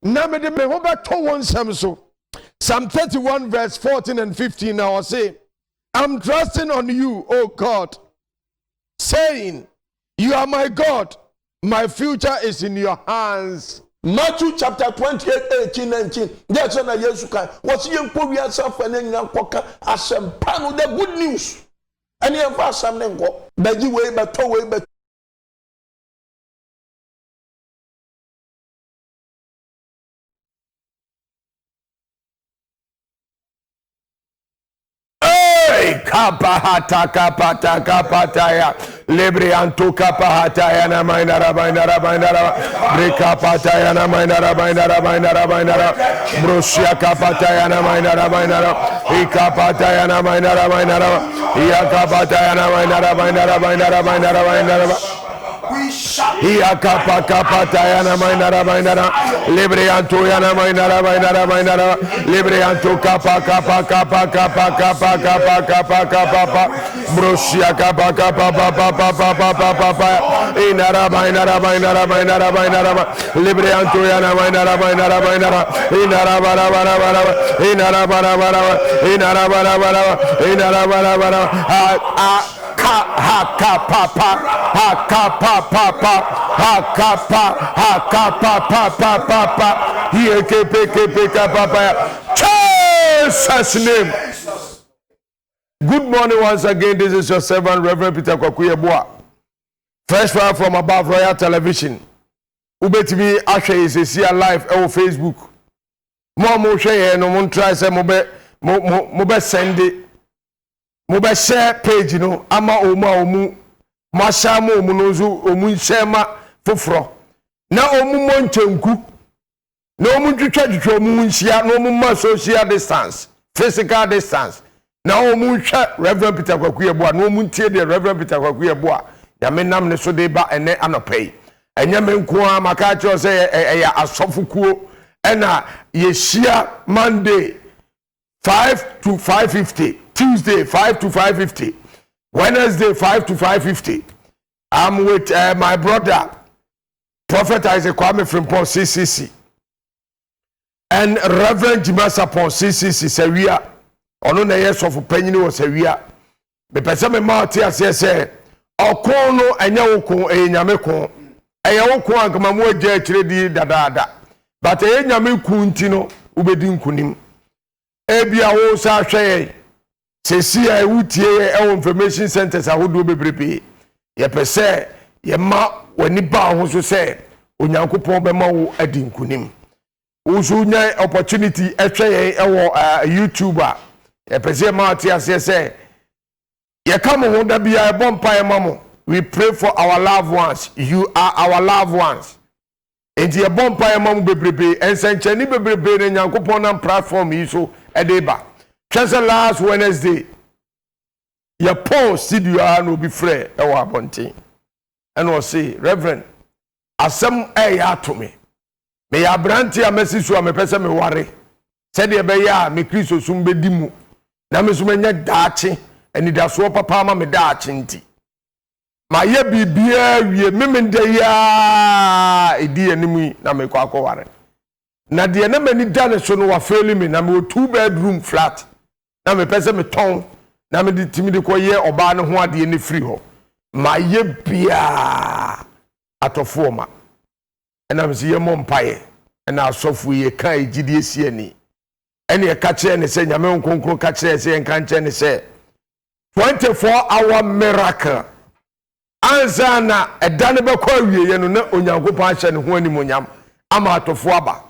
na me de me ho beto won sem so. Psalm 31 verse 14 and 15 now I say, I'm trusting on you, O God, saying, you are my God, my future is in your hands. Matthew chapter 28, 18, 19. That's when Jesus can. What's young poor yourself and then you asem pano the good news. And you have something go. But you way, but two way, but Kapahata kapata kapataya Libriantu kapahataya na mainara Brikapataya na mainara Brusia kapataya na mainara Ikapataya na mainara Iakapataya na mainara Iakapa kapataya na mainara Libriantu ya na mainara Libriantu kapa Brusia kapa inara Libriantu ya na mainara inara Jesus' name. Good morning once again. This is your servant, Reverend Peter Kwakuyeboa. Fresh fire from above Royal Television. Ubetimi Ashe is here live on Facebook. Mo share no mo try say mo be send it. Mo be share page no ama omu mashama omu nozu omu nshema foforo na omu monchenku na omu twitwa omu nshia na omu ma social distance physical distance na omu hwa Reverend Peter Kwakuyeboa na omu ntie de Reverend Peter Kwakuyeboa ya menam ne so de ba ene anopai enya menko amaka cho say ya asofukuo ena yeshia Monday 5 to 5:50 Tuesday 5 to 5:50 Wednesday 5 to 5:50 I'm with my brother Prophet Isaac Kwame Frimpong CCC and Reverend Jimasapon CCC Sewia ono na yeso for panyini wo Sewia me pese me ma tia se okon no enya wokon enyame kon eya wokon ankama mo agya akire di dadaada but enyame kunti no ubedi nkunim ebia wo sa hwe sesi a wutie e information centers ahodo bebrebe ye pese ye ma wani ba ho so se onyankopon be ma wo adi nkunim wo so nya opportunity ehwe ye e wo YouTube a ye pese ma tia se ye come ho da bia e bompa ye mamo. We pray for our loved ones. You are our loved ones. Enti ye bompa ye mamo bebrebe ensenchani bebrebe ne nyankopon na platform yi so edeba. Just last Wednesday, your post did you are no be free ewa abonte. And was say, Reverend, asem ya to me. Me ya branti a message so me pese me ware. Said ye be ya me Kristo sum be dimu. Na me so me nya daache, eni da so papa ma me daache nti. Ma ye bibia wie me de ya edi animu na me kwa ware. Na de na mani dane so no wa faili me na me 2-bedroom flat. Na me pese me ton na me timi de koye oba ne ho ade ne free ho ma ye bia atofo ma na me se ye mompaye na asofo ye kan egidie sie ni ene ye ka kire ne se nyame nkonkro ka kire se ye kan kire ne se 24-hour miracle anza na edane be kwa wie ye no na onyankopon ahye ne ho animonyam ama atofo aba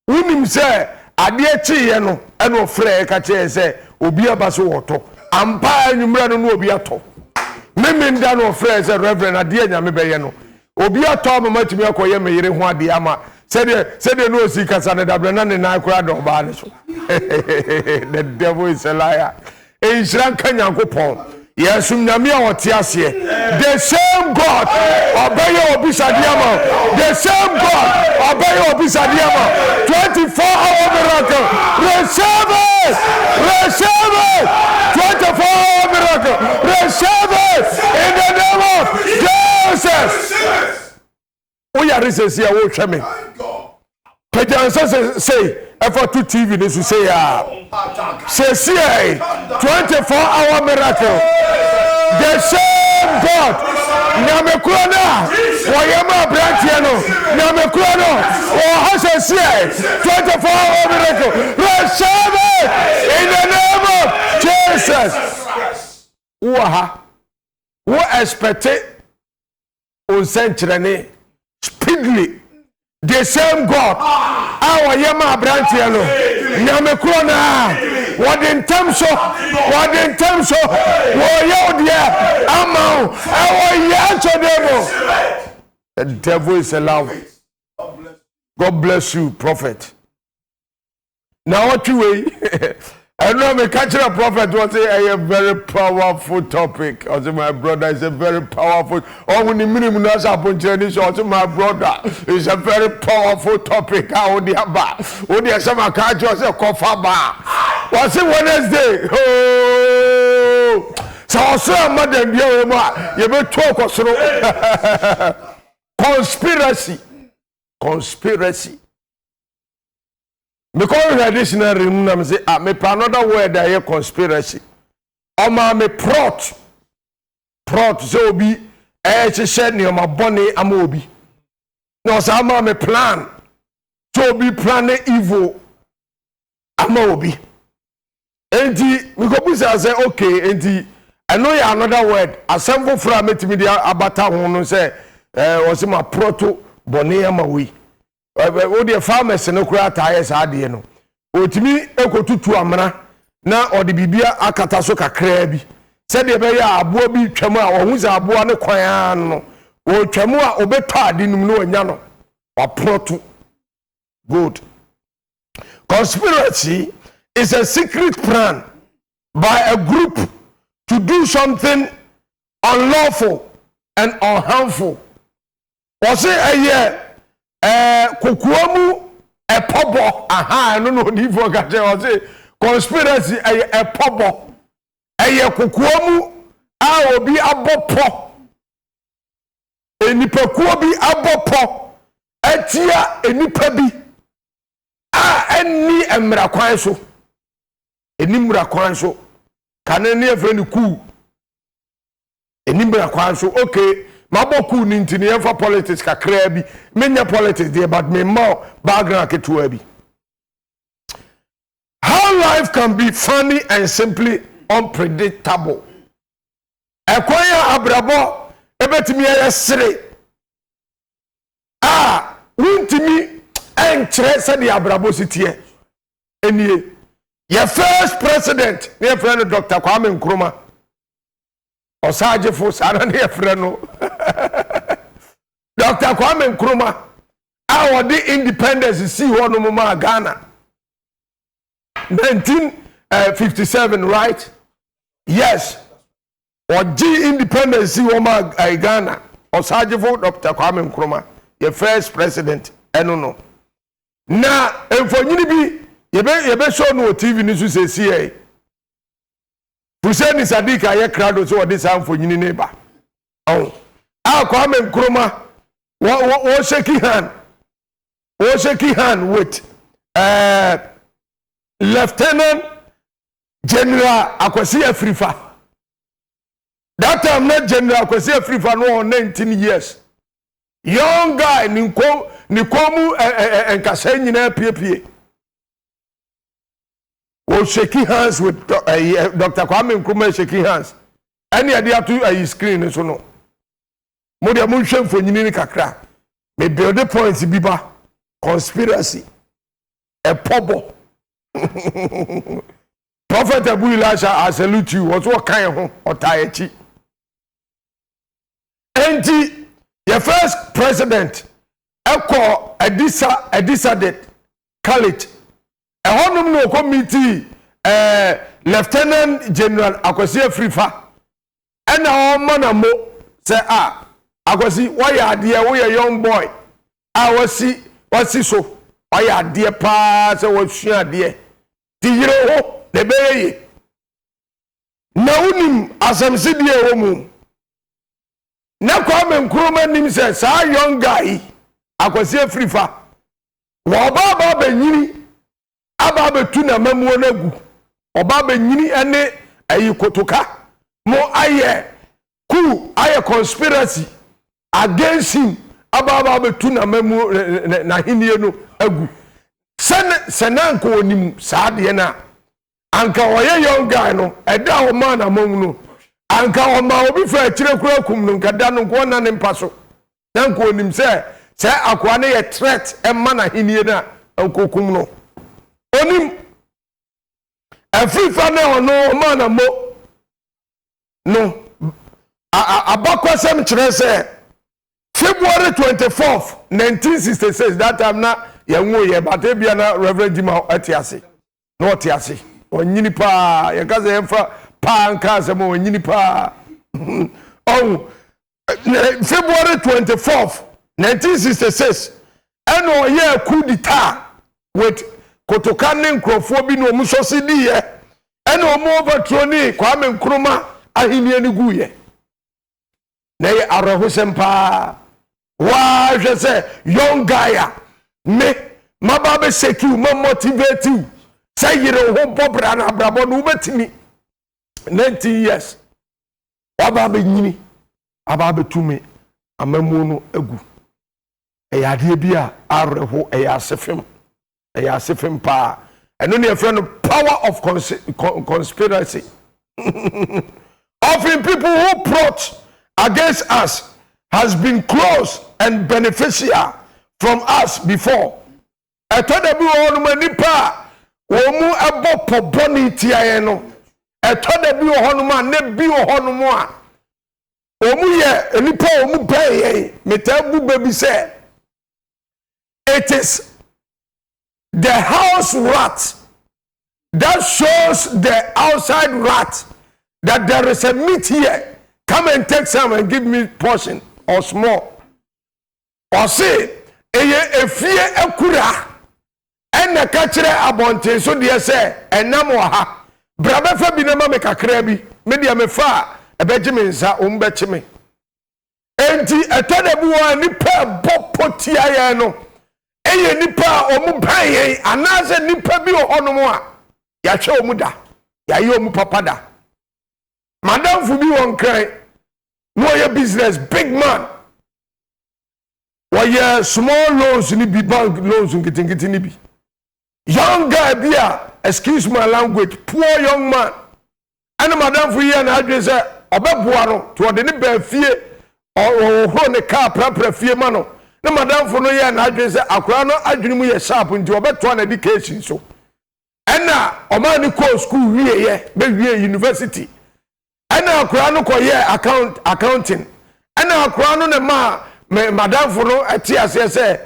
unim se ade echi ye no ene ofre ka kire se obi aba so woto ampa anwumra no obi ato memenda no ofre se Reverend ade nyame be ye no obi ato mamatimi akoye meyire ho ade ama sede no osi kasa ne dabre na ne na akura do ba ne so the devil is a liar enhran kanyankopon yesum nyame a wote ase the same God obey obisadiama the same God obey obisadiama 24-hour miracle receive it 24-hour miracle receive it in the name of Jesus. We are receiving wo hwe me Pejansa say effort to TV this will say say 24-hour miracle. The same God. Namekrona. Wayama Brantiano. Namekrona. Oh, has a 24-hour miracle. Receive it in the name of Jesus. Who expected on century speedily. The same God. Our Yama Brantiano. Namekrona. What in terms of the devil is alive. God bless you, prophet. Now what you way? I know me catching a prophet was a very powerful topic. Also, my brother is a very powerful. Oh, when the minimum has happened, also my brother is a very powerful topic. How the aba? Oh, the summer catch was a coffee bar. Was it Wednesday? Oh, so also, madam, you better talk us through conspiracy. Because traditional room, say, me another word I hear conspiracy. Me plot. So be shed near my bonnet amobi. No, so me plan. So be planning evil amobi. Enti, me go say, okay, enti, I know you another word. Assemble from me to me the abata one say, was my proto bonnet amawi. O de farmers no kura tires ade no otimi ekotutu amra na ode bibia akata so kakra bi se de be ya abo bi twam a ohun za abo ne kwan no o twam a obeto ade num no onya no wa proto good. Conspiracy is a secret plan by a group to do something unlawful and unharmful. Was it a year kukuamu a pobo aha no ni for ka say conspiracy a pobo kukuamu a obi abopo enipakuo bi abopo atia enipa bi a eni emra kwan so enimra kwan so kanene efre ku enimra kwan so okay. Maboku ni ntini yemfa politics kakra bi menya politics there but me more background ketua bi. How life can be funny and simply unpredictable. Ekwanya abrabo ebetimi yesere wuntimi enkyere se de abrabo sitie enie your first president near friend Dr. Kwame Nkrumah Osaje for sana ne freno Dr. Kwame Nkrumah our the independence see one no ma Ghana 1957 right yes or G independence see one ma Ghana Osaje for Dr. Kwame Nkrumah your first president no na enfonyini bi yebe show no TV ni so say Hussein Sadiq aye crowd so this am for nyini neighbor. Oh. Kwame Nkrumah wo shaking hand with Lieutenant General Akwasi Afrifa. That time not General Akwasi Afrifa no 19 years. Young guy nikomu enkasa nyina pie. Was shaking hands with Dr. Kwame Nkrumah shaking hands. Any idea to a screen so no. Modia munhwe for nyini kakra. Me build the points biba conspiracy. A pobo. Prophet Abu Elisha, I salute you. What's what kind of otayechi? Enti your first president Eko Adisa Khalid a honum no committee Lieutenant General Akwasi Afrifa and our manamo say Akwasi why are dear we a young boy what's so why are dear pa say what share dear tiyiro the beye na unim asamsi dear womu na Kwame Nkrumah nim say sa young guy Akwasi Afrifa wo ba benyini aba betu na mamuo na gu oba benyini ene ayi kotoka mo aye aye conspiracy against him aba betu na mamuo na hinie no agu senanko onim saade na anka oye young guy no eda ho man among no anka o ma obi fa akire kura kum no nkada no ko na ne mpaso nanko onim se akwa na ye threat emma na hinie na anko kum no onim afrifa na ono man amo no abakwasem kire se February 24th 1966 that time na yanwo ye bate bia na Reverend Jima atiase no atiase onyini pa ye kaze yemfa pa ankaze mo onyini pa oh February 24th 1966 eno ye coup d'etat with Kotokane nkrofo bi no musosi di ye eno mo overthrow ni Kwame Nkrumah ahinie ni guye na ye arahosem pa wa je say young guy me mababe secure ma motivate you say yire ho popra na abrabo no betimi 19 years wababe nyini ababe tumi amamu no agu eyade bia areho eyasefem pa eno ne friend power of conspiracy often people who plot against us has been close and beneficial from us before. Etoda bi wo no manipa wo mu ebopo boni tiaye no. Etoda bi wo no ma ne bi wo no mo a. Wo mu ye nipa wo mu baye metabu baby say it is the house rat that shows the outside rat that there is a meat here. Come and take some and give me portion or small. Or say, eye efie ekura ena ka kire abonten so de say enam wo ha brabe fa bi na ma me kakra bi me de me fa ebeje me nsa o mbeche me enti etode bi wo nipa bopotia ye no eye nipa o mu ban ye anaze nipa bi o hono mo a ya hwe o mu da ya ye o mu papa da madam fu bi won kran no ye business big man. Why small loans ni be bank loans ngitingiti ni bi. Young guy bia, excuse my language, poor young man. And madam for year na adwe say obeboa no to de ne ba fie or ho ne car prapra fie ma no. Na madam for no year na adwe say akura no adwene mu ye sharp nti obeto na education so. And na o man ni go school wie ye, be wie university. And na akura no ko ye accounting. And na akura no ne ma madam for no atiase say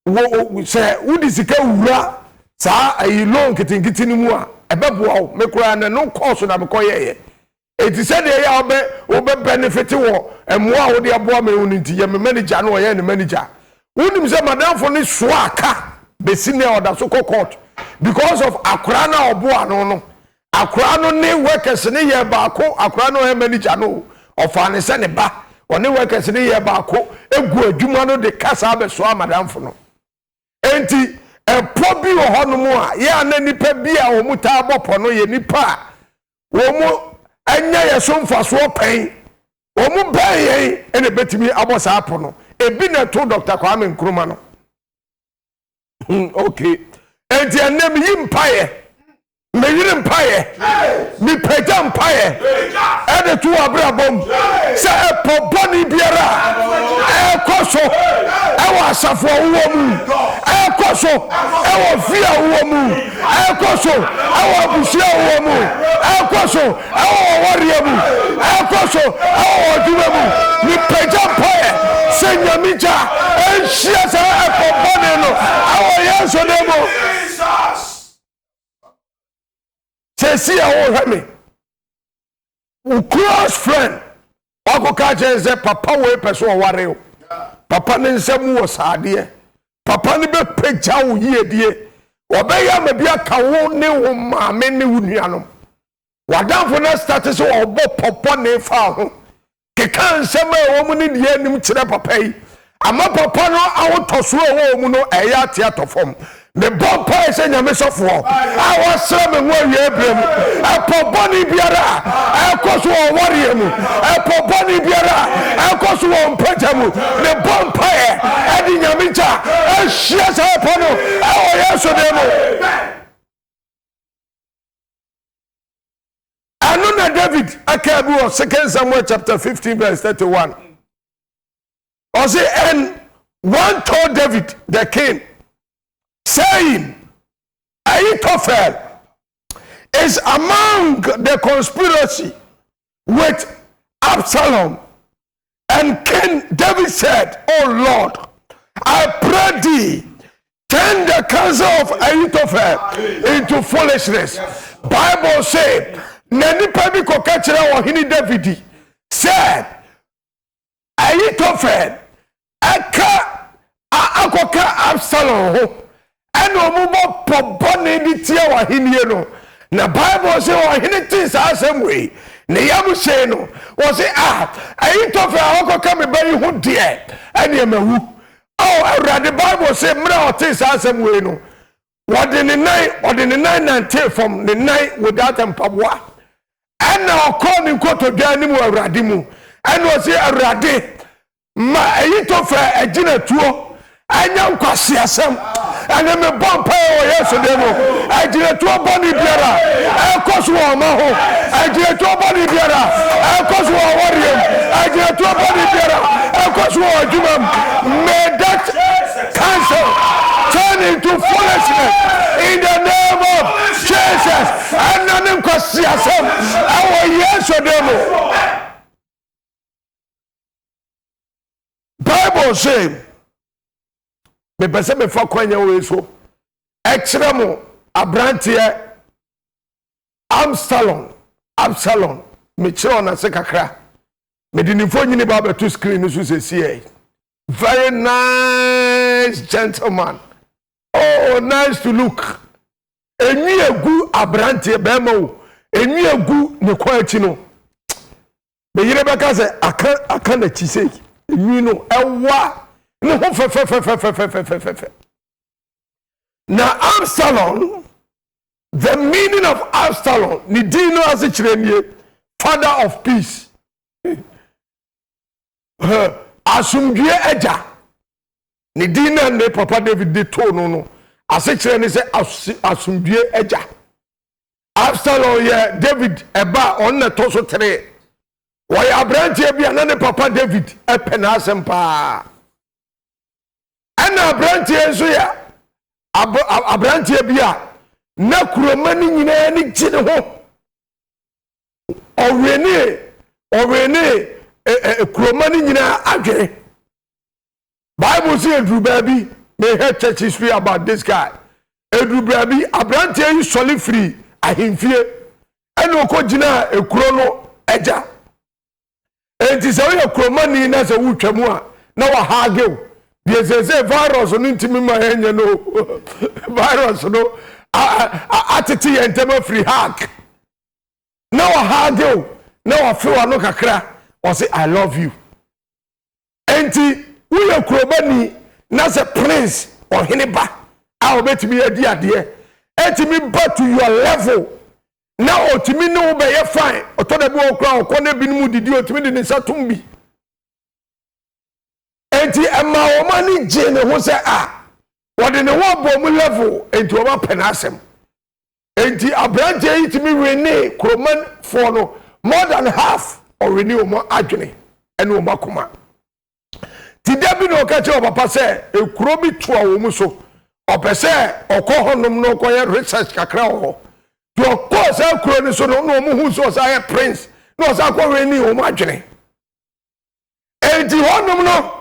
wo say wudi sika wura sa ayi loan kitingiti ni mu a ebeboa wo mekura na no course na mekoye eti say dey ya obe benefit wo emwa wo de aboa me woni nti ye me manager no ye ne manager wonim say madam for ni so aka be senior order so court because of akura na oboa no akura no ne workers ne ye baako akura no he manager no ofane se ne ba oni workers ni ye baako egu adwuma no de kasa be so madam fo no enti epo bi wo hono mu a ye ana nipa bi a wo muta bopo no ye nipa wo mu anya ye so mfaso pen wo mu ban ye ene betimi abosa apo no ebi na to Dr. Kwame Nkrumah no okay enti anem yimpaye me yiri mpaye mi pejam mpaye ede tu abrabom se poponi biara ekoso ewa asafo wo mu ekoso ewa fia wo mu ekoso ewa busia wo mu ekoso ewa wariye mu ekoso ewa oduma mu mi pejam mpaye se nyamija enhia se poponi no ewa yeso demo see how hemi close friend wako kaje ze papa we person ware papa ne nsem wo saade papa ne be pegya wo yiedie obeya me bia ka wo ne wo maame ne wo nuanom wadamfo na start so obo popo ne fa ho ke kan nsem e wo mu ne die nim kire papa yi ama papa no awotosoro wo mu no eya ate atofom me bompa ese nyame sofo awosra me wo wie brem apoboni biara akoso wo wore mu apoboni biara akoso wo mpaja mu me bompa e di nyame ncha ahia sa pono awo yeso de mu anuna David akabu 2 Samuel chapter 15 verse 31 or say and one told David the king saying Ahithophel is among the conspiracy with Absalom. And King David said, "Oh Lord, I pray thee, turn the counsel of Ahithophel into foolishness." Bible said, "Nani pabi ko kachira wa hini David said, Ahithophel aka akoka Absalom ho." And omumo pobone di tia wa hinie no na Bible say wa hini tin sa asem we ne yam say no wo say Ahithophel akoka me bari ho de ene emawu awurade Bible say mra o tin sa asem we no wode ne nine nante from the night without empaboa and now call me koto dwani mu awurade mu and wo say awurade ma Ahithophel agina tuo anya nkwase asem ane me bompa o yeso demo agire to boni biara ekoso o ma ho agire to boni biara ekoso o wariem agire to boni biara ekoso o adwuma may that cancel turn into foolishness in the name of Jesus ane nkwase asem awo yeso demo Bible say me pese me fa kwanya we so ekiremo abrantie Absalom me kire na se kakra me di nifo nyini ba beto screen so sesi very nice gentleman, oh nice to look eni egu abrantie be ma o eni egu ne kwa achi no be yire be ka se aka na chi sei eni no ewa no fe. Now Absalom, the meaning of Absalom, ni dino as a father of peace. Asumdue eja. Ni dino ne papa David de to no. As a say asumdue eja. Absalom ye David eba on na to so 3. Why abrantie bia na ne papa David e penasem pa. Ana abrantie so ya abrantie bia na kuromani nyina ni gine ho owene kuromani nyina adwere. Bible say Edru baby may hear church history about this guy. Edru baby abrantie is solid free ahimfie eno ko gina ekuro no eja enti se we kuromani na se wutwamu a na wa hageu. They say virus no ntimi ma henye no virus no atiti entema free hack now hagel now afro no kakra or say I love you enti we akrobani na say prince or hiniba a obetimi adi ade etimi back to your level now otimi no be ye fine otoda bi okra okona bi mu didi otimi de ne satumbi enti ema wo mani je ne ho se wode ne wo bom level enti wo ba penasem enti abrante yitimi rene kroman for no more than half or renew mo adwene ene wo makoma ti dabi no ka che papa se ekuro bi to wo mu so opese okohonom no koye research kakra wo to ko se ekuro ni so no mo hu so say prince no sa ko renew wo adwene enti honom no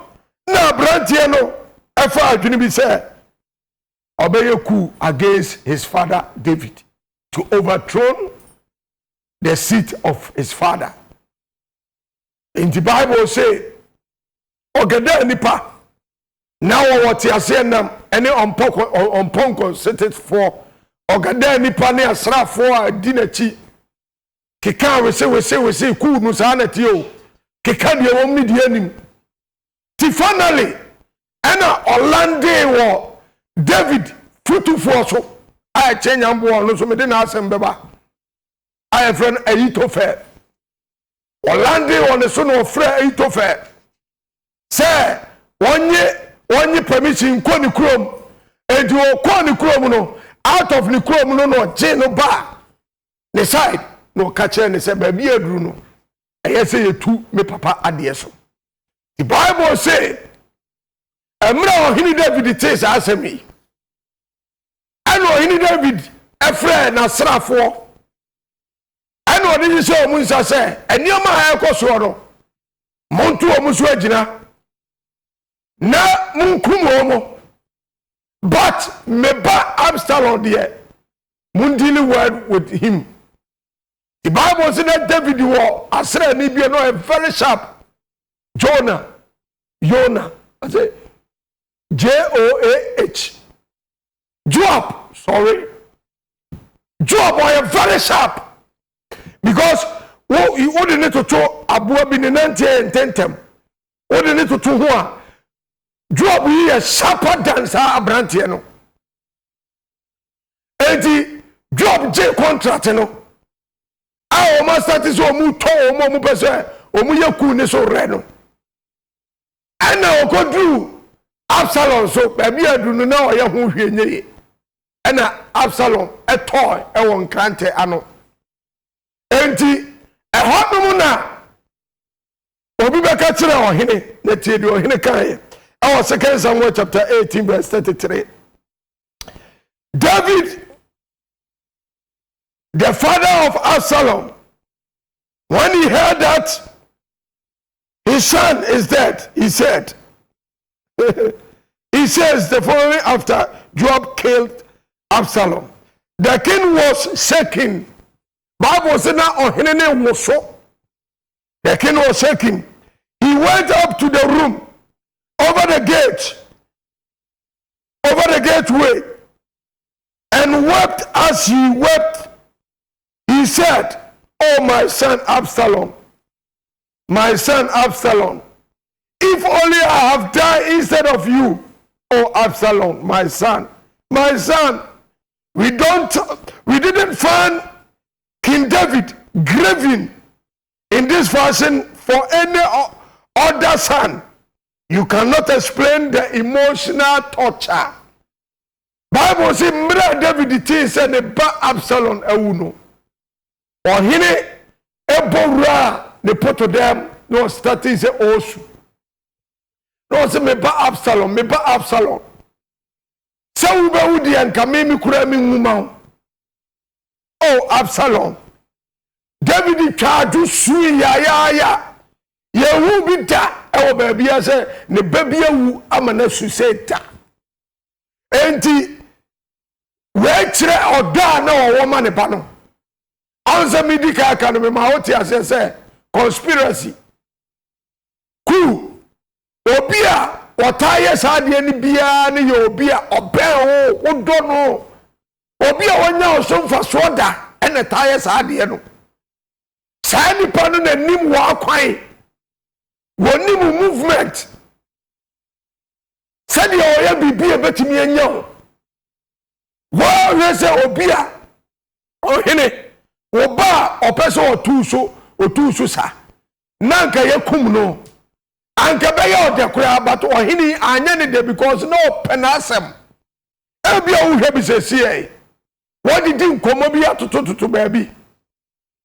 na brantie no efa adwene bi say obeyeku against his father David to overthrow the seat of his father. In the Bible say ogeda nipa now what you say nam any on ponko set it for ogeda nipa ne asrafo adinachi keka we say ku nu sa na ti o keka de wo mi di anim. Finally, ɛna ɔlande wɔ David futufoɔ so a ɛkyɛ nyamboɔ no so mede na asɛm bɛba a yɛfrɛ no Ahitofel ɔlande wɔ ne so na ɔfrɛ Ahitofel sɛ wɔnye permission kɔ ne kurom enti wɔkɔ ne kurom no out of ne kurom no na ɔgye no ba ne side na ɔka kyerɛ ne sɛ baabi aduru no ɛyɛ sɛ yɛtu me papa adeɛ so. The Bible say ɛmmerɛ ɔhene David tee saa asɛm yi ɛna ɔhene David ɛfrɛ n'asraafoɔ ɛna ɔde hyehyɛ ɔmo nsa sɛ nneɛma a ɛkɔ soɔ no monto ɔmo so agyina na munkum ɔmo but meba Absalom deɛ mundili word with him. The Bible says that David was asrani bi no a very sharp Jonah I say Joah Joab was a very sharp because you wouldn't need to throw abua bi ne nante tentem wouldn't need to throw ho Joab is sharper than sa abrantie no enti Joab J contract no a o start so mu to o mu pese o mu yaku ni so re no ana o kodru Absalom so baby adu no na o ye ho hwe nyeye ana Absalom etoy e won krante ano enti ehodum na obi beka kire ohene na tie de ohene kan our 2 Samuel chapter 18 verse 33 David the father of Absalom, when he heard that his son is dead, he said, he says the following after Joab killed Absalom. The king was shaking. Bible said the king was shaking. He went up to the room over the gateway, and wept as he wept. He said, "Oh, my son Absalom, if only I have died instead of you, oh Absalom, my son. We didn't find King David grieving in this fashion for any other son. You cannot explain the emotional torture." Bible says, "Mra David said the ba Absalom ewuno." Ohine ebowra ne poto dem no starting say osu. No say me ba Absalom. Say wo ba wudi anka me kura me nwuma. Oh Absalom. David twaju su ya. Yehu bi da e wo ba bia say ne ba bia wu amana su say da. Enti we kire oda na wo ma ne ba no. Answer me dika ka no me ma hoti ase say conspiracy ku obi a wataye saade ni bia ne ye obi a oben wo do no obi a wonya osomfa soda ene taye saade no saa nipa no nanim wo akwan wonim movement said ye oya bibia betimi anya wo rese obi a ohene oba opeso otuso sa nanka yakum no anka be ya odekura but ohini anya ne de because no penasem ebia wo hwe bi sesie what did nkomo bi atototo baabi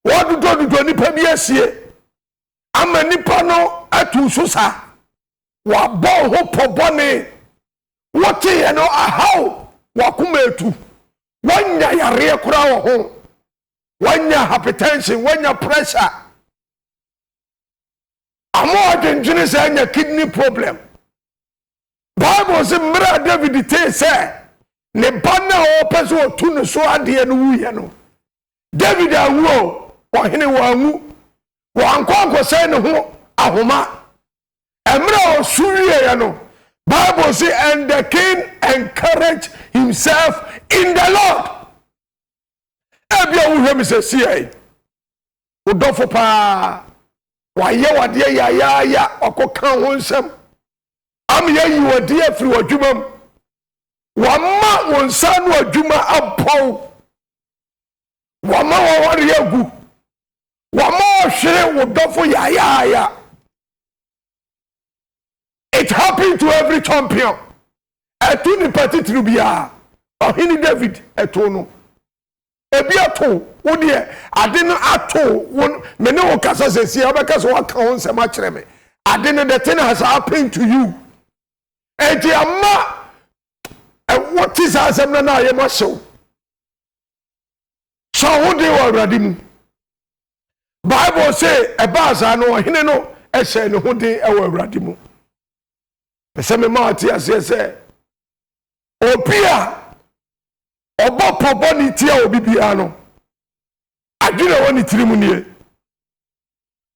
what do nipa bi asie ama nipa no atuso sa wa bo ho pobone what ye no ahaw wa kuma etu wanya yare kura wo ho wanya hypertension, wanya pressure. Amo adwendwene say anya kidney problem. Bible say mra David te say ne bana o pese o tu ne so ade no wuye no. David awu o hene wanwu wankwanko say ne ho ahoma. Emra o suwiye ya no. Bible say and the king encouraged himself in the Lord. Ebia wo hwem se sie wo dofo pa wa ye wade ya okoka ho nsem am ye you a dear free adwuma wama wonsa no adwuma ampɔw wama wawari agu wama ohwere wodofo ya. It happened to every champion. Etu ni party tribia. Ohini David etu no. Ebi ato wo de ade no ato won me ne wo kasa sesi abeka so waka won se ma kire me. Ade no the thing has happened to you. Enti amma what is asem na ye ma show. So wo de wo awrade mu. Bible say ebaasa no ohini no ehye ne ho de e wo awrade mu. Pese me ma ati ase opia obopobo ni tia obibia no adwene woni tirimu nie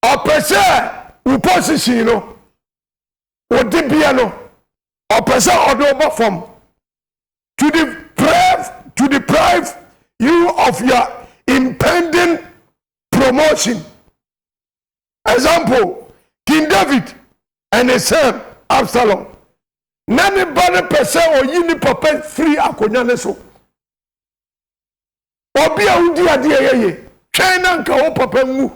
opese wo position no odibia no opese odo obofom to deprive you of your impending promotion. Example, King David and his son Absalom. Nani bane pese o yini papa free akonya ne so. Obi a udi ade yeye. Twen na nka wo papa nwu.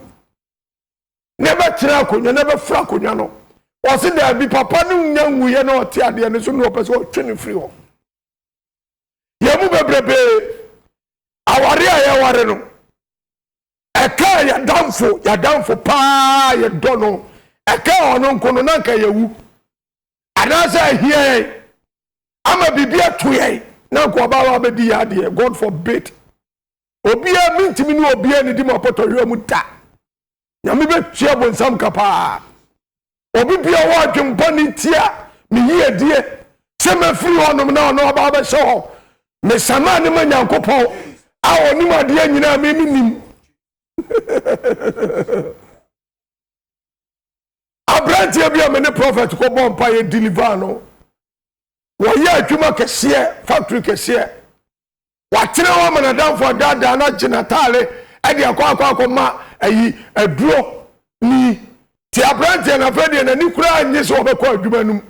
Never tira akonya, never fra akonya no. O se da bi papa no nya nwu ye na o te ade ne so no pese o twen free ho. Ye mu bebrebe aware a ye ware no. Eka ya damfo pa ye dono. Eka ono nkono na nka ye wu. Anasa here ama bibia toye na ko ba wa be di ade God forbid obia mintimi ni obia ni di ma potohwe mu ta nyame be tua bonsam kapa obi bia wa dwempa ni tia me yie die se me free honom na no ba ba hye ho me sama ne ma nyankopon a oni ma de nyina me nim Abrantia bia me ne prophet ko bompa ye deliver no wo ye adwuma kese factory kese wa tire wo manadam for dada na genitale e de akwa ma ayi aduro ni ti Abrantia na fede na ni kura anyi so obekọ adwuma num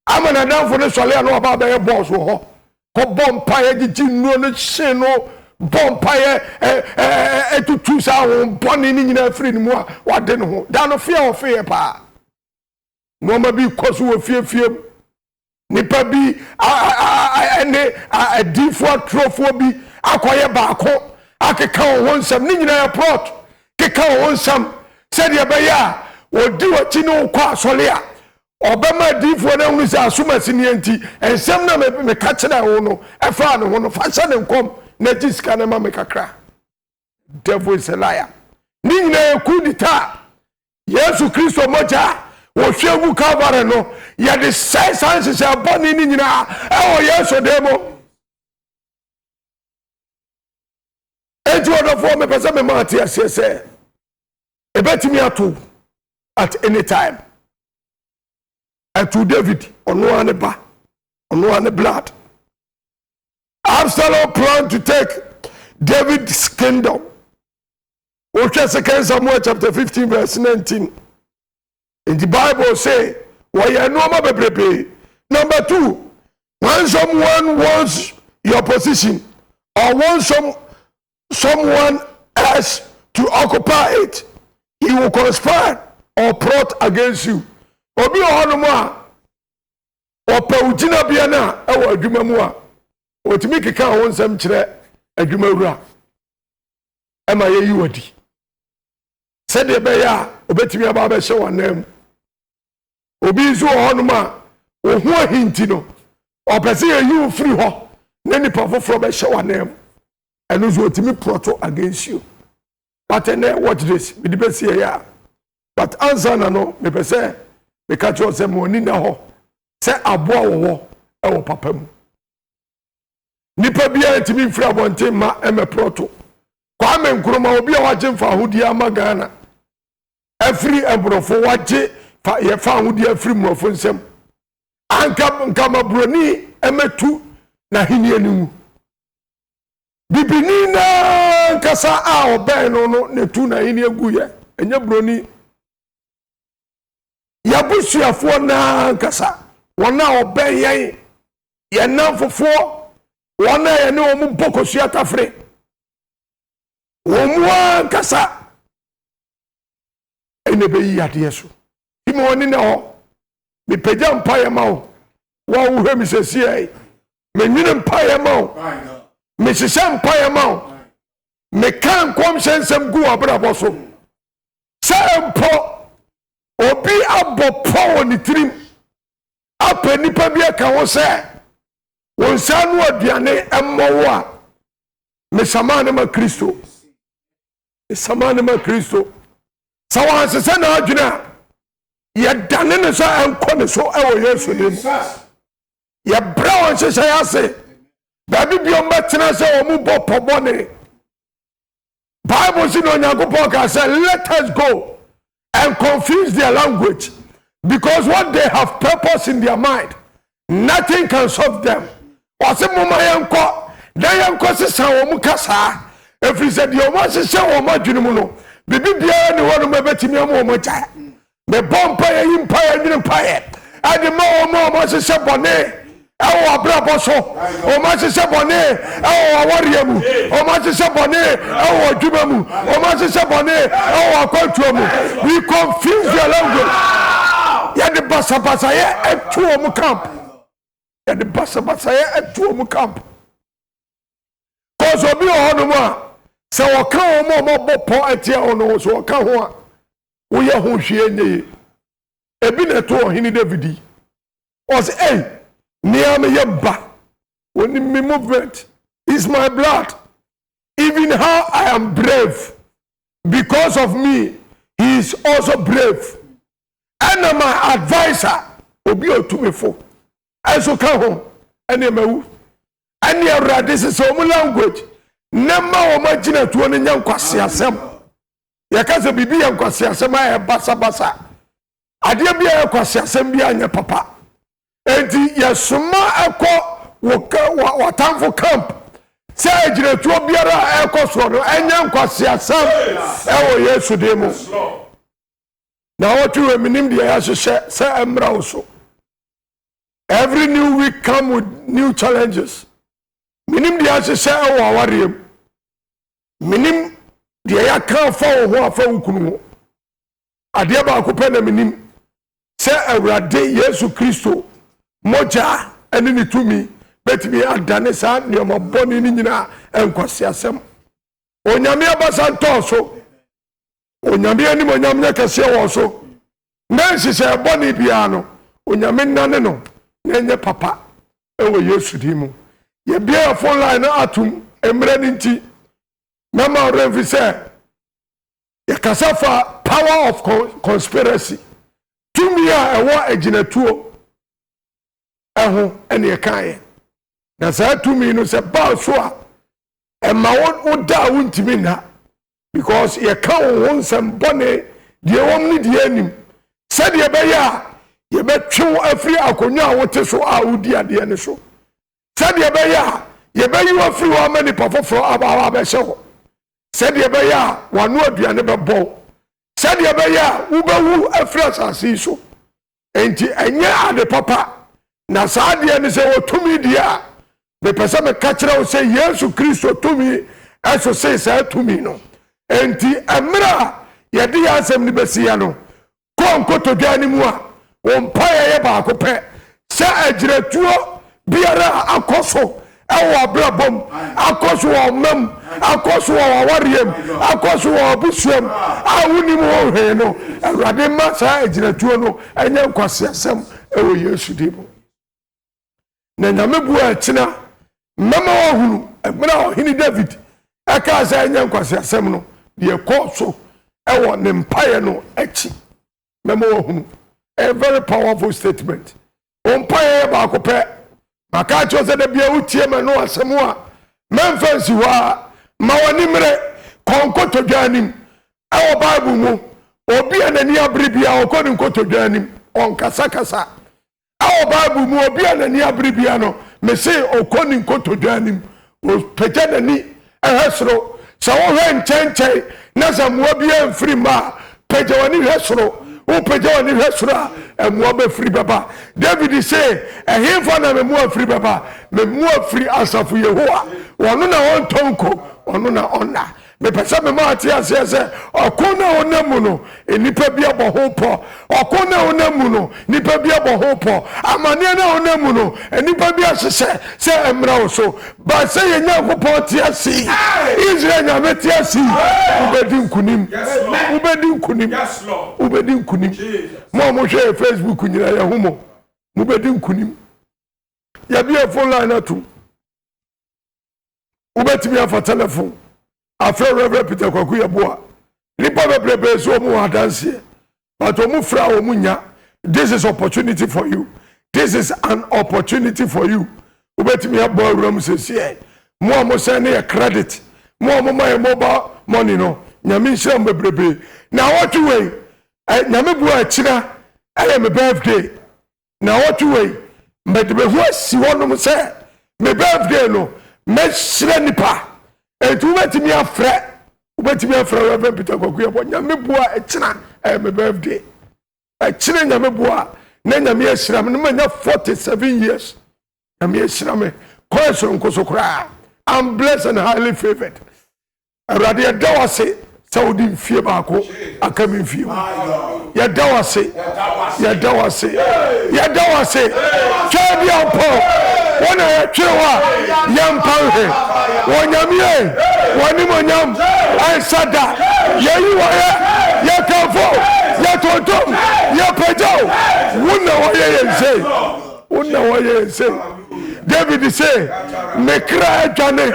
amanadam for ne sole na oba ba ye boss wo ho ko bompa ye gigi nuo no hye no bompa ye etutu sa wo boni ni nyina free ni mu a wade ne ho da no fear pa Mama bi kosu wo fie nipa bi a difo trofo bi akoye baako akeka wo nsam ni nyina ya plot keka wo nsam se de be ya odi wachi no kwa asole a obema difo na hunu se asuma sini enti ensam na me ka kire wo no efa no ho no fa sha ne nkom na jiska na ma me kakra devil is a liar ni nyina ya kudita Yesu Kristo moja wo hwegu Calvary no ye de sai sanse se aboni ni nyina e wo Yesu demo enti wo for me pese me ma tie se e betimi ato at any time and to David ono ane ba ono ane blood Absalom planned to take David's kingdom. Okay, 2 Samuel chapter 15 verse 19. In the Bible say, number 2, when someone wants your position or wants someone else to occupy it, he will conspire or plot against you. Obi ohonoma o pawjina bia na e wa adwuma mu a otimi keka ho nsam kire adwuma wura e ma ye yiwadi se de be ya obetimi aba ba hye wonam obi zu ohonoma o ho ahinti no o pese ye yi free ho na nipa foforo be hye wonam eno zu otimi plot against you. But then watch this, we debate here ya. But answer na no me pese me catch you say money na ho say aboa wo e wo papa mu nipa bia ntimi mfiri abonte ma eme proto kwa me nkroma obi a waje mfa ahodi amagana afiri embrofo waje fa ye fa ahodi afiri mrofo nsem anka mabroni emetu na hini animu bibini na kasa a oben no ne tu na hini aguye enya broni yabusuafo na kasa wona oben yen nan fofo wona ye ne omu bokosu atafre omu kasa ene be yi ade so imo oni na ho me pagya mpaye ma wo wa wo hwemi sesie me nwine mpaye ma wo me sese mpaye ma wo me kan kom sensem gu abrabo so sempo obi abopo ni tirim apa nipa bi aka wo se won sanu aduane emmowo a me samane ma Kristo sawan sese na adwuna ye dane ne so enko ne so ewo Yesu nim ye brawo sese ya se ba bibio mbatena se o mu bopobone Bible says no Nyankopon ka say let us go and confuse their language because what they have purpose in their mind nothing can solve them wase mama yenko dan yenko sesa wo mu kasa efri se de o ma sesa wo ma dwene mu no bibi bia ne wo no mabetimi am wo mo cha me bompa ye impa ye dwene pa ye ade ma wo ma sesa bone ewo abrabo so o ma sese bone ewo awore mu o ma sese bone ewo adwuma mu o ma sese bone ewo akwantuo mu we confuse the language ya de basa ye etuo mu camp ya de basa ye etuo mu camp cause obi o no mu a se wo kan o mo bopo atia ono so wo kan ho a wo ye ho hwie nye ebi na to ohini Davidi o se Niame yeba when me movement is my blood even how I am brave because of me he is also brave and my advisor obi otumefo eso ka ho ene mawu ene awrade se so mu language nema wo magina tuo ne nyankwase asem ye ka se bibi yankwase asem aye basa ade bia yankwase asem bia anya papa enti yesuma eko watamfo camp se agiretuo biara eko so no enya nkwase asem ewo Yesu demo na otu eminim de ya hye se emra wo every new week come with new challenges minim de ya hye ewo awarem minim de ya kan fa wo ho afa nkunu ade ba ko pe na minim se awrade Yesu Kristo moja eni ni tumi betimi adane sa ne mo boni ni nyina enkwase asem onyame abasa ntoso onyame ani mo nyame kase wo so na nhise boni bia no onyame nane no nenye papa ewo Yesu dimu ye bia phone line atum emre ni nti mama revi se ye kasafa power of conspiracy tumi a ewo aginatuo eho ene yekaye na sa tumi no se ba so a ema wo da wontimi na because ye ka wo nsem bone de wom ni de anim se de be ya ye betwe afri akonwa a wote so a wodi ade ne so se de be ya ye be yi afri wo amani pafoforo aba be hye ho se de be ya wano aduane be bo se de be ya wo be wu afri asase so enti enye ade papa na saade ne se wotumi dia be pese me ka kire wo se Yesu Kristo tumi eso se sa tumi no enti emra ye de asem ni besia no konkoto dwani mu a wompaye ye ba ko pe se agiretuo biara akoso ewo abrabom akoso wo mam akoso wo awariem akoso wo abusuam awuni mu he no awrade ma sa agiretuo no enye nkwase asem ewo Yesu dimo na nyame bua akina mama wahunu emra ohini David aka sa enye nkwase asem no de ekoso ewo ne mpaye no achi mama wahunu a very powerful statement mpaye ba ko pe maka chose de bia utie me no asem a memfansi wa ma woni mre konkoto dwanim ewo Bible mu obi anani abribia okoni nkoto dwanim on kasa awo Bible mu obi anani abribia no me say okoni nkoto dwanim o pejanani ehesro sa wo he nchenchem na samwa bia mfiri ma pejawani hesro Upeja ni hwesura emua be free baba. David say ehimfa na memua free baba. Memua free asafu Yehowa. Wonu na won tonko, wonu na ona. Me pesa me ma atia se okona onamu no enipa bia bo hopo. Okona onamu no nipa bia bo hopo. Amane na onamu no enipa bia hye se emra wo so. Ba se ye Nyankopon tia si. Israel nya metia si. Ubedi nkunim. Ubedi nkunim. Yes Lord. Ubedi nkunim. Mo hwe Facebook nyina ya humo. Ubedi nkunim. Ya bia phone line atu. Ubeti bia fa telephone. After Reverend Peter Kwaku Yeboah. Nipa bebrebe so mu adanse. But omu fra omunya. This is opportunity for you. This is an opportunity for you. Ubeti mi abo ram sese. Mo amo send a credit. Mo amo my mobile money no. Nyame nhyiram bebrebe. Na what way? Nyame bua akira. I am a birthday. Na what way? Mbedebe ho asi wonom se. Me birthday no. Me hyira nipa. Etu ubetimi afre Reverend Peter Kwaku Yeboah nyame bua ekina my birthday ekina nyame bua na nyame ehira me no manya 47 years nyame ehira me koeso nkosokra. I'm blessed and highly favored. Awurade dawase Saudi mfie baako akami mfie ya dawase chadi ampo wona ya chewa yampanhe wonyamie wanimonyam aisada yeyiwa ya kafo ya totom ya pejao wona waye David say mekra adwane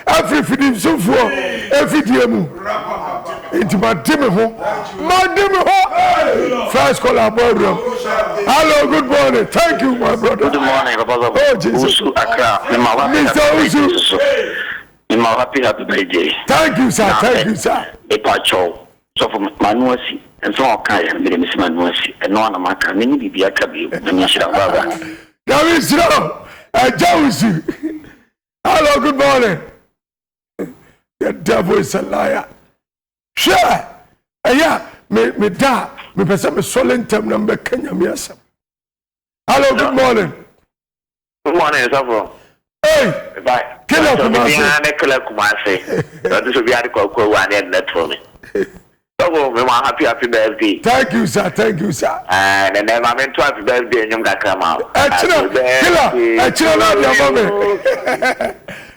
afrifidi msofo efidiemu intimatime ho madime ho first call aborum. Hello, good morning. Thank you, my brother. Good morning, Papa. Oh, Jesus. Usu Accra. Mr. Usu. I'm happy birthday. Thank you, sir. Thank you, sir. Epacho. So for Manuasi and so okay, and Miss Manuasi and no one Amaka, many be a cabby, and Yashira Baba. That is so. Jausi. Hello, good morning. The devil is a liar. Sure. Yeah, me da. Me pesa me solemn term number Kenya miasa. Hello, good morning. Good morning, Safo. Hey, bye. Killer Kumasi. That is be at one and that for me. So, we want happy birthday. Thank you, sir. Thank you, sir. And then I meant to happy birthday and you got come out. Killer,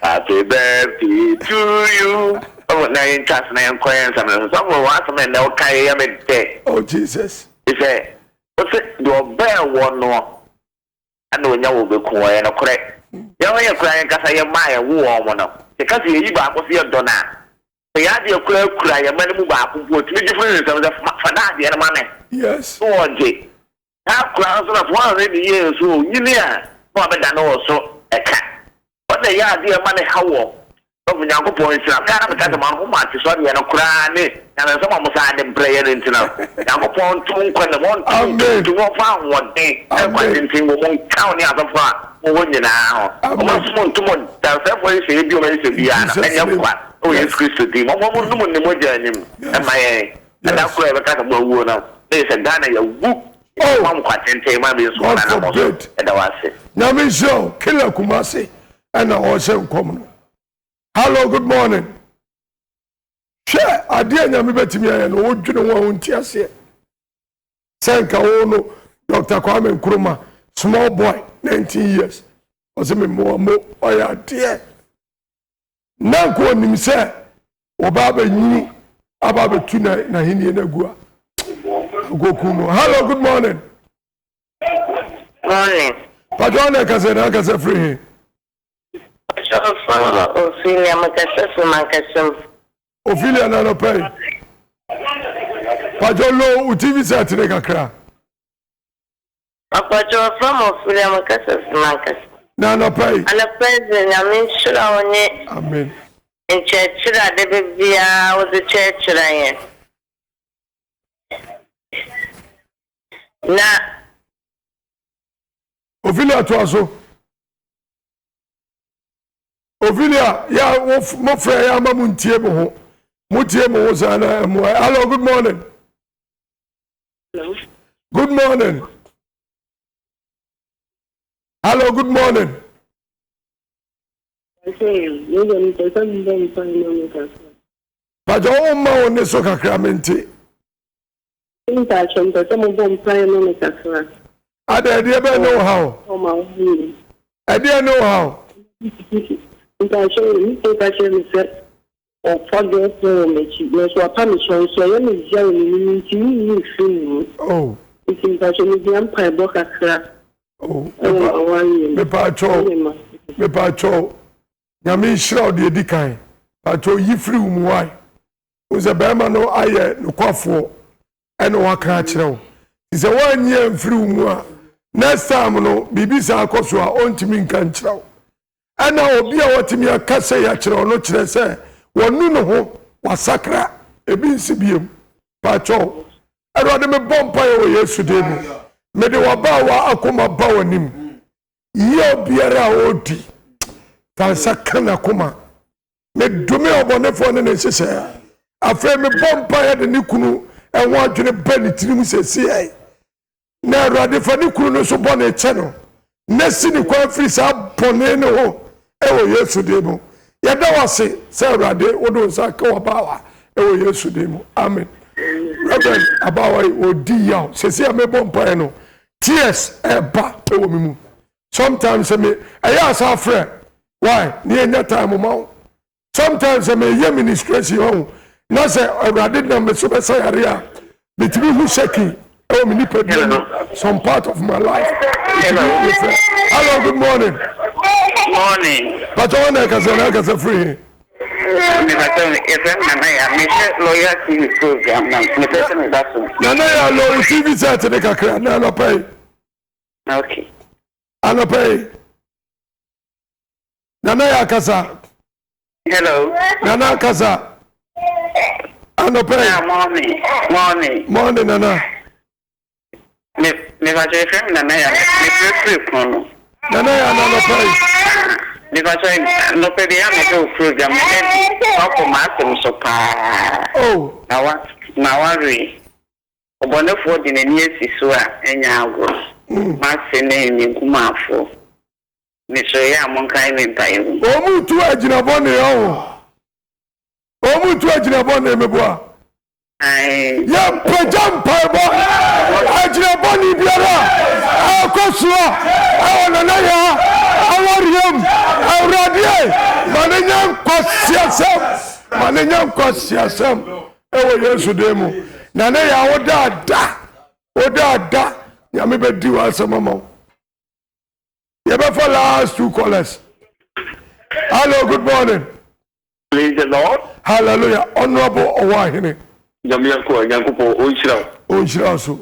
happy birthday to you. Oh, now in trust and inquiring something. Someone wants some and okay, I mean, oh, Jesus. He said, what's it? Your bear one more. I know you will be quiet and correct. You're crying because I am my woman. Because you was your donor. The idea of cry, a man move up with me different of the Fanadi money. Yes. Oh, Jay. Half crowds of 100 years old, you near. Probably than also a cat. But the idea of money, how? Of Yanko points, I can't have a man who might be sorry and a cry, and someone was hiding prayer into now. Yanko point to one to walk out one day, and one thing won't count the other far. Oh, you know, almost one to one. That's what you say, you may say, and you're what? Oh, yes, Christo, one woman, the more him, and my and that's where I got a more now. There's a gun and a whoop. Oh, one quite and take my business one and I was it. Now, Miss Joe, Killer Kumasi, and I also come. Hello, good morning. Sure, I didn't know me and what you know on Tiasia. Sanka Ono, Dr. Kwame Nkrumah, small boy, 19 years. Was a more, oh, yeah, dear. Nanko nim se obaba nyi ababa tuna na hini na gua gokuno. Hello, good morning. Morning. Padona kase free. Ophelia na no pay. Pajolo uTV set ne kakra. Apacho from Ophelia Makasa. Na no pay. And the president, I mean, should I want it? Amen. In church, the baby was the church. Na Ophelia to aso. Ophelia, ya mo frɛ ya ma muntie mo ho. Mutie mo ho sana mo. Hello, good morning. Hello. Good morning. Hello, good morning. But all my own is so cramenti. I didn't know how. I didn't know how. Oh. Me pacho. Nyame shira de dikan. Pacho yifri umwai. Uze bema no aye no kwafo. Eno waka kire. Ise wanye mfiri umwa. Next time no bibisa akoso a ontimi nka kire. Ana obi a watimi akase ya kire no kire se wonu no ho wasakra ebi nsibiem. Pacho. Erode me bompa yo Yesu de mu. Me de waba wa akoma ba wanim. Ye biara odi. Fansa kana koma. Me dume obonefo ne ne sese. Afre me bompa ya de ni kunu enwo adwene ba ni tirim sese ai. Na erode fa ni kunu no so bone eche no. Na si ni kwa firi sa bone ne ho. Ewo Yesu de mu. Ya da wase se erode wodo sa ka wabawa. Ewo Yesu de mu. Amen. Reverend Abawa odi yaw. Sese me bompa no. Tears eba ewo mi mu. Sometimes me aya sa frɛ why near that time mo sometimes me ye ministration ho na say awurade na me so be say area betimi who shaking e me nipa bi some part of my life. Hello, good morning. Morning. But I want to say free. Lawyer TV program now. Nana ya lawyer TV set de kakra na no pay. Okay. Ano pay. Nana ya kasa. Hello. Nana kasa. Ano pay. Morning Nana. Me va je faire Nana ya. Me free prono. Nana ya no pay. Me va je no pay ya me do program. Papa ma so pa. Oh. Na wa re. Obonefo di na ni esiso a enya agwo. Masene ni kumafo. Nishoye amonkai mentayo. Omutu ajinabone yo. Omutu ajinabone meboa. Ai. Ya pejampa bo. Ajinabone biara. Akosua. Awona ya. Aworiam. Awradie. Manenya kwasiasem. Ewo Yesu demu. Nana ya oda. Yami be di wa samama. You be for last two callers. Hello, good morning. Praise the Lord. Hallelujah. Honorable Owahini. Jamaica, Yankupo, Oishra so.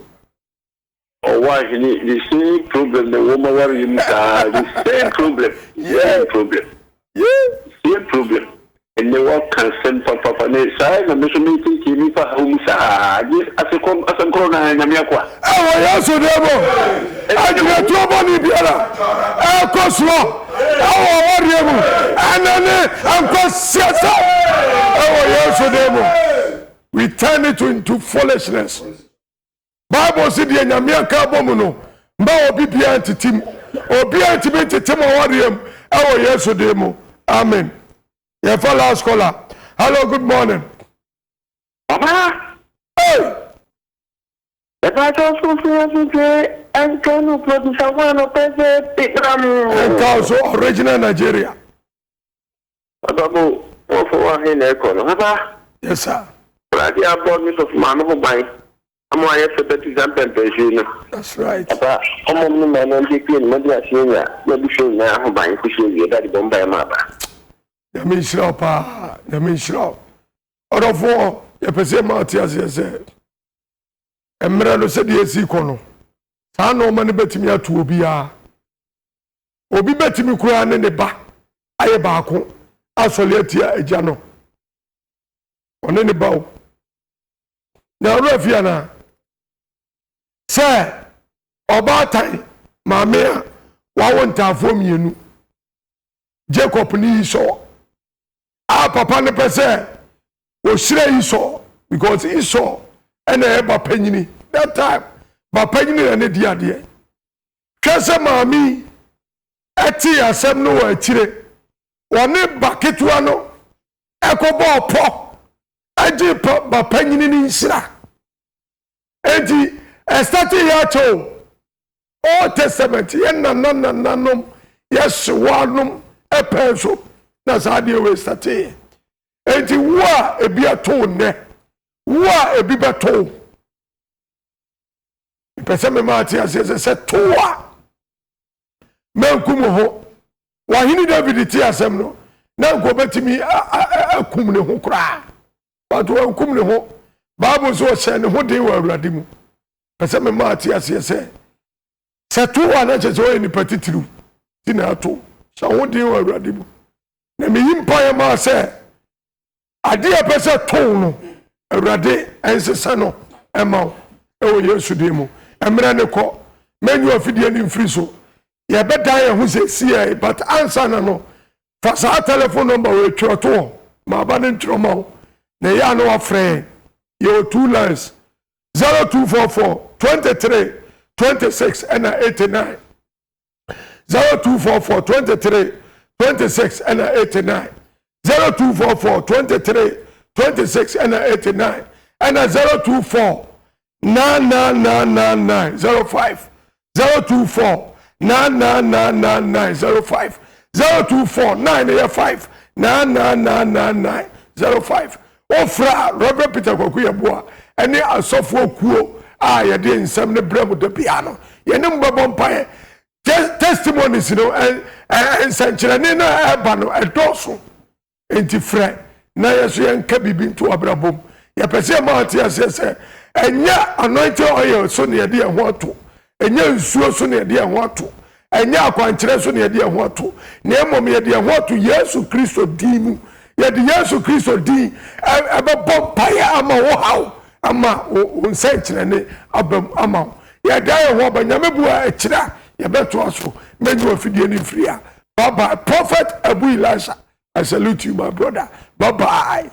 Owahini, the same problem. The woman worry the same problem. Same problem. And they work consent for Papa. They say, I'm not making TV for whom as a corona and Yamiaqua. Oh, yes, so devil. I get to a body biara. Cosmo. Oh, and then I'm Cosiasa. Oh, yes, so devil. We turn it into foolishness. Bible said, the Yamiaka Bomuno. Ba obi bia ntitim. Obi antimi ntitim awariam. Oh, yes, so devil. Amen. Your last caller. Hello, good morning. Mama. Hey. If I just go and can you produce one of And also original Nigeria. Yes, sir. That's right. Yamishra pa, Yamishra. Orofo, yepese Matias yese. Emra no se die si kono. Sa no ma ne betimi atu obi a. Obi betimi kura ne ba. Aye baako. Asole atia agya no. One ne ba o. Na orofia na. Se oba tan maame a wawo ntafo mienu. Jacob ni so. Papa ne pese o shire Esau because Esau and eba penyini that time ba panyini ne di ade hwese maami eti asem no wa akire woni baketua no ekobo opo aji ba panyini ni nsira enti estati ya cho Old Testament yen nanom yes wanum epenso na saade we stati enti wo a ebi ato ne wo a ebi beto pese me mati asese se toa menkum ho wa hini David ti asem no na nko betimi akum ne ho kra wato akum ne ho Bible so se ne ho den wa awurade mu pese me mati asese se toa na chezo ni patitiru ti na ato sa ho den wa awurade mu na me yimpa ya ma se ade a pese to no awurade ensesa no ema o Yesu de mu emre ne ko menyu afidie ni mfiri so ye beda ye hu se sie but answer na no fa sa telephone number we twoto ma ba ne ntroma na ya no afre ye 2 lines 0244 23 26 and 89 0244 23 26 and 89 0244 23 26 and 89 and 024 9999905 024 9999905 024 985 9999905 ofra Reverend Peter Kwaku Yeboah ene asofo kuo a ye de nsam ne brem de piano ye ne mbabo mpae testimonies no ensankyerene na eba no edoso enti frɛ na yeso ye nka bibi nto abrabom ye pese ma ati asese enya anointing oil so ne de ho ato enya nsuo so ne de ho ato enya akwankyere so ne de ho ato na emom ye de ho ato Yesu Kristo din mu ye de Yesu Kristo din ebebom paye ama wo haw ama unsenkyerene abam ama ye da ye ho banyamebua ekira ye beto aso menyu afidie ni free a baba prophet Abu Elisha I salute you my brother bye bye